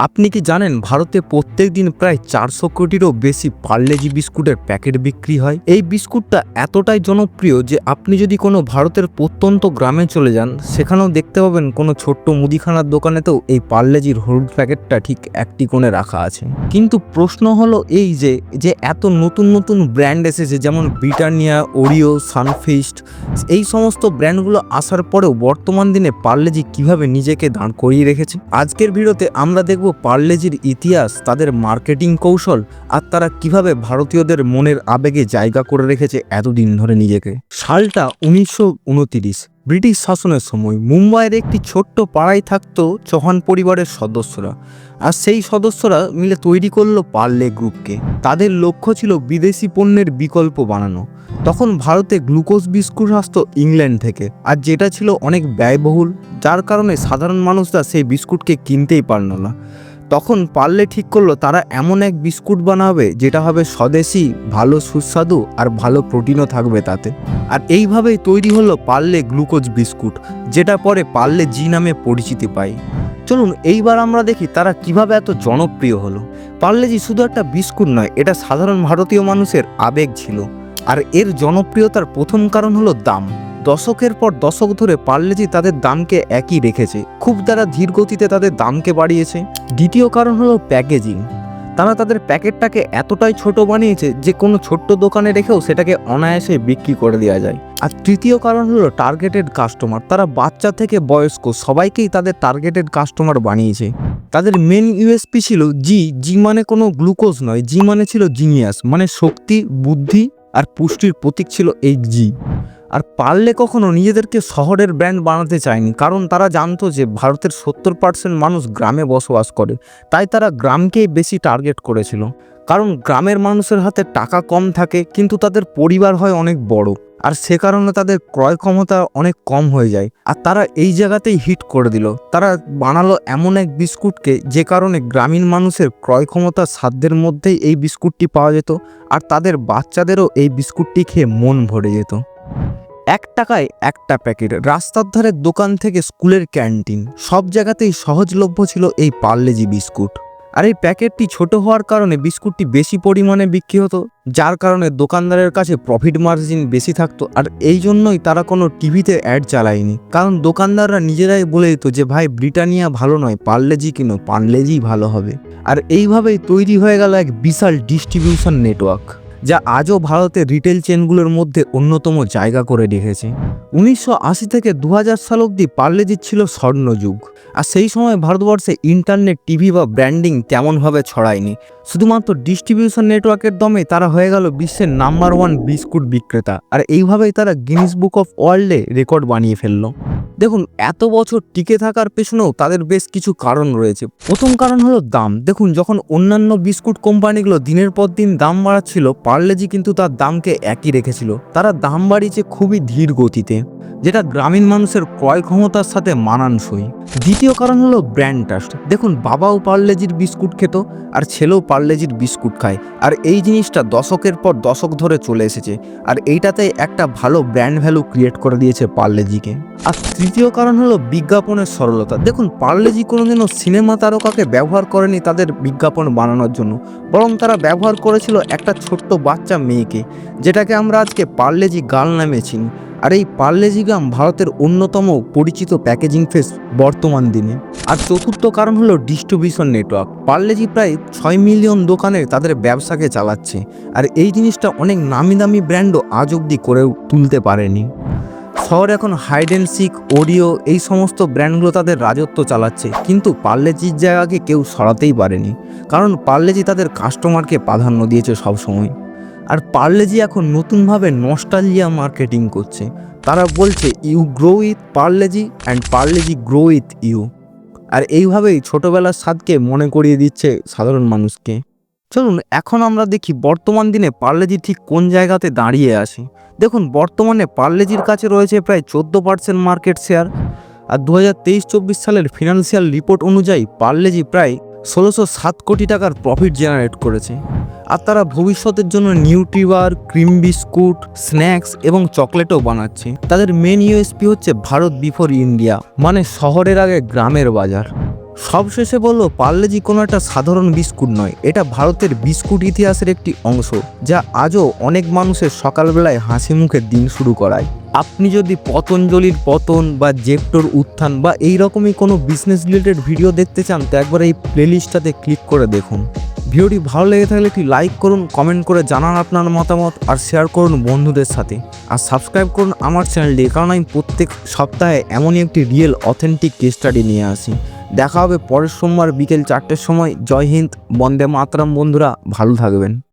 আপনি কি জানেন ভারতে প্রত্যেক দিন প্রায় 400 কোটিরও বেশি পার্লেজি বিস্কুটের প্যাকেট বিক্রি হয়। এই বিস্কুটটা এতটাই জনপ্রিয় যে আপনি যদি কোনো ভারতের প্রত্যন্ত গ্রামে চলে যান সেখানেও দেখতে পাবেন কোনো ছোট্ট মুদিখানার দোকানেতেও এই পার্লেজির হলুদ প্যাকেটটা ঠিক একটি কোণে রাখা আছে। কিন্তু প্রশ্ন হলো এই যে এত নতুন নতুন ব্র্যান্ড এসেছে, যেমন ব্রিটানিয়া, ওরিও, সানফিস্ট, এই সমস্ত ব্র্যান্ডগুলো আসার পরেও বর্তমান দিনে পার্লেজি কিভাবে নিজেকে দাঁড় করিয়ে রেখেছে। আজকের ভিডিওতে আমরা দেখব পার্লেজির ইতিহাস, তাদের মার্কেটিং কৌশল, আর তারা কিভাবে ভারতীয়দের মনের আবেগে জায়গা করে রেখেছে এতদিন ধরে নিজেকে। সালটা 1929, ব্রিটিশ শাসনের সময় মুম্বাইয়ের একটি ছোট্ট পাড়ায় থাকতো চৌহান পরিবারের সদস্যরা, আর সেই সদস্যরা মিলে তৈরি করলো পার্লে গ্রুপকে। তাদের লক্ষ্য ছিল বিদেশি পণ্যের বিকল্প বানানো। তখন ভারতে গ্লুকোজ বিস্কুট আসতো ইংল্যান্ড থেকে, আর যেটা ছিল অনেক ব্যয়বহুল, যার কারণে সাধারণ মানুষরা সেই বিস্কুটকে কিনতেই পারল না। তখন পার্লে ঠিক করলো তারা এমন এক বিস্কুট বানাবে যেটা হবে স্বদেশি, ভালো সুস্বাদু, আর ভালো প্রোটিনও থাকবে তাতে। আর এইভাবেই তৈরি হলো পার্লে গ্লুকোজ বিস্কুট, যেটা পরে পার্লে জি নামে পরিচিতি পায়। চলুন এইবার আমরা দেখি তারা কিভাবে এত জনপ্রিয় হলো। পার্লেজি শুধু একটা বিস্কুট নয়, এটা সাধারণ ভারতীয় মানুষের আবেগ ছিল। আর এর জনপ্রিয়তার প্রথম কারণ হলো দাম। দশকের পর দশক ধরে পার্লেজি তাদের দামকে একই রেখেছে, খুব তারা ধীর গতিতে তাদের দামকে বাড়িয়েছে। দ্বিতীয় কারণ হলো প্যাকেজিং। তারা তাদের প্যাকেটটাকে এতটাই ছোট বানিয়েছে যে কোনো ছোট্ট দোকানে রেখেও সেটাকে অনায়াসে বিক্রি করে দেওয়া যায়। আর তৃতীয় কারণ হলো টার্গেটেড কাস্টমার। তারা বাচ্চা থেকে বয়স্ক সবাইকেই তাদের টার্গেটেড কাস্টমার বানিয়েছে। তাদের মেন ইউএসপি ছিল জি মানে কোনো গ্লুকোজ নয়, জি মানে ছিল জিনিয়াস, মানে শক্তি, বুদ্ধি আর পুষ্টির প্রতীক ছিল এই জি। আর পার্লে কখনো নিজেদেরকে শহরের ব্র্যান্ড বানাতে চায়নি, কারণ তারা জানতো যে ভারতের 70% মানুষ গ্রামে বসবাস করে, তাই তারা গ্রামকেই বেশি টার্গেট করেছিল। কারণ গ্রামের মানুষের হাতে টাকা কম থাকে, কিন্তু তাদের পরিবার হয় অনেক বড়, আর সে কারণে তাদের ক্রয় ক্ষমতা অনেক কম হয়ে যায়। আর তারা এই জায়গাতেই হিট করে দিল। তারা বানালো এমন এক বিস্কুটকে যে কারণে গ্রামীণ মানুষের ক্রয় ক্ষমতা সাধ্যের মধ্যেই এই বিস্কুটটি পাওয়া যেত, আর তাদের বাচ্চাদেরও এই বিস্কুটটি খেয়ে মন ভরে যেত। 1 টাকায় একটা প্যাকেট, রাস্তার ধারের দোকান থেকে স্কুলের ক্যান্টিন, সব জায়গাতেই সহজলভ্য ছিল এই পার্লেজি বিস্কুট। আর এই প্যাকেটটি ছোট হওয়ার কারণে বিস্কুটটি বেশি পরিমাণে বিক্রি হতো, যার কারণে দোকানদারের কাছে প্রফিট মার্জিন বেশি থাকতো। আর এই জন্যই তারা কোনো টিভিতে অ্যাড চালায়নি, কারণ দোকানদাররা নিজেরাই বলে দিত যে ভাই ব্রিটানিয়া ভালো নয়, পার্লেজি কিনো, পার্লেজি ভালো হবে। আর এইভাবেই তৈরি হয়ে গেল এক বিশাল ডিস্ট্রিবিউশন নেটওয়ার্ক, যা আজও ভারতের রিটেল চেনগুলোর মধ্যে অন্যতম জায়গা করে রেখেছে। 1980 থেকে 2000 সাল অবধি পার্লেজির ছিল স্বর্ণযুগ। আর সেই সময় ভারতবর্ষে ইন্টারনেট, টিভি বা ব্র্যান্ডিং তেমনভাবে ছড়ায়নি। শুধুমাত্র ডিস্ট্রিবিউশন নেটওয়ার্কের দমে তারা হয়ে গেল বিশ্বের নাম্বার 1 বিস্কুট বিক্রেতা। আর এইভাবেই তারা গিনিস বুক অফ ওয়ার্ল্ডে রেকর্ড বানিয়ে ফেললো। দেখুন, এত বছর টিকে থাকার পেছনেও তাদের বেশ কিছু কারণ রয়েছে। প্রথম কারণ হলো দাম। দেখুন, যখন অন্যান্য বিস্কুট কোম্পানিগুলো দিনের পর দিন দাম বাড়াচ্ছিল, পার্লেজি কিন্তু তার দামকে একই রেখেছিল। তারা দাম বাড়িয়েছে খুবই ধীর গতিতে, যেটা গ্রামীণ মানুষের ক্রয় ক্ষমতার সাথে মানানসই। দ্বিতীয় কারণ হলো ব্র্যান্ড ট্রাস্ট। দেখুন, বাবাও পার্লেজির বিস্কুট খেত আর ছেলেও পার্লেজির বিস্কুট খায়, আর এই জিনিসটা দশকের পর দশক ধরে চলে এসেছে। আর এইটাতে একটা ভালো ব্র্যান্ড ভ্যালু ক্রিয়েট করে দিয়েছে পার্লেজিকে। আর তৃতীয় কারণ হলো বিজ্ঞাপনের সরলতা। দেখুন, পার্লেজি কোনোদিনও সিনেমা তারকাকে ব্যবহার করেনি তাদের বিজ্ঞাপন বানানোর জন্য, বরং তারা ব্যবহার করেছিল একটা ছোট্ট বাচ্চা মেয়েকে, যেটাকে আমরা আজকে পার্লেজি গার্ল নামে চিনি। আর এই পার্লেজি গাম ভারতের অন্যতম পরিচিত প্যাকেজিং ফেস বর্তমান দিনে। আর চতুর্থ কারণ হলো ডিস্ট্রিবিউশন নেটওয়ার্ক। পার্লেজি প্রায় 6 মিলিয়ন দোকানে তাদের ব্যবসাকে চালাচ্ছে, আর এই জিনিসটা অনেক নামি দামি ব্র্যান্ডও আজ অবধি করেও তুলতে পারেনি। শহরে এখন হাইড অ্যান্ড সিক, ওরিও, এই সমস্ত ব্র্যান্ডগুলো তাদের রাজত্ব চালাচ্ছে, কিন্তু পার্লেজির জায়গাকে কেউ সরাতেই পারেনি, কারণ পার্লেজি তাদের কাস্টমারকে প্রাধান্য দিয়েছে সবসময়। আর পার্লেজি এখন নতুনভাবে নস্টালজিয়া মার্কেটিং করছে। তারা বলছে you grow with Parle G and Parle G grow with you. আর এইভাবেই ছোটোবেলার স্বাদকে মনে করিয়ে দিচ্ছে সাধারণ মানুষকে। চলুন এখন আমরা দেখি বর্তমান দিনে পার্লেজি ঠিক কোন জায়গাতে দাঁড়িয়ে আছে। দেখুন, বর্তমানে পার্লেজির কাছে রয়েছে প্রায় 14% মার্কেট শেয়ার। আর 2023-24 সালের ফিনান্সিয়াল রিপোর্ট অনুযায়ী পার্লেজি প্রায় 1607 কোটি টাকার প্রফিট জেনারেট করেছে। আর তারা ভবিষ্যতের জন্য নিউট্রিবার, ক্রিম বিস্কুট, স্ন্যাক্স এবং চকলেটও বানাচ্ছে। তাদের মেন ইউএসপি হচ্ছে ভারত বিফোর ইন্ডিয়া, মানে শহরের আগে গ্রামের বাজার। সবশেষে বললো পার্লেজি কোনো একটা সাধারণ বিস্কুট নয়, এটা ভারতের বিস্কুট ইতিহাসের একটি অংশ, যা আজও অনেক মানুষের সকালবেলায় হাসি মুখে দিন শুরু করায়। আপনি যদি পতঞ্জলির পতন বা জেপ্টোর উত্থান বা এই রকমই কোনো বিজনেস রিলেটেড ভিডিও দেখতে চান তো একবার এই প্লেলিস্টটাতে ক্লিক করে দেখুন। ভিডিওটি ভালো লেগে থাকলে একটি লাইক করুন, কমেন্ট করে জানান আপনার মতামত, আর শেয়ার করুন বন্ধুদের সাথে, আর সাবস্ক্রাইব করুন আমার চ্যানেলটি, কারণ আমি প্রত্যেক সপ্তাহে এমনই একটি রিয়েল অথেন্টিক কেস স্টাডি নিয়ে আসি। দেখা হবে পরের সোমবার বিকেল 4টের সময়। জয় হিন্দ, বন্দে মাতরম বন্ধুরা, ভালো থাকবেন।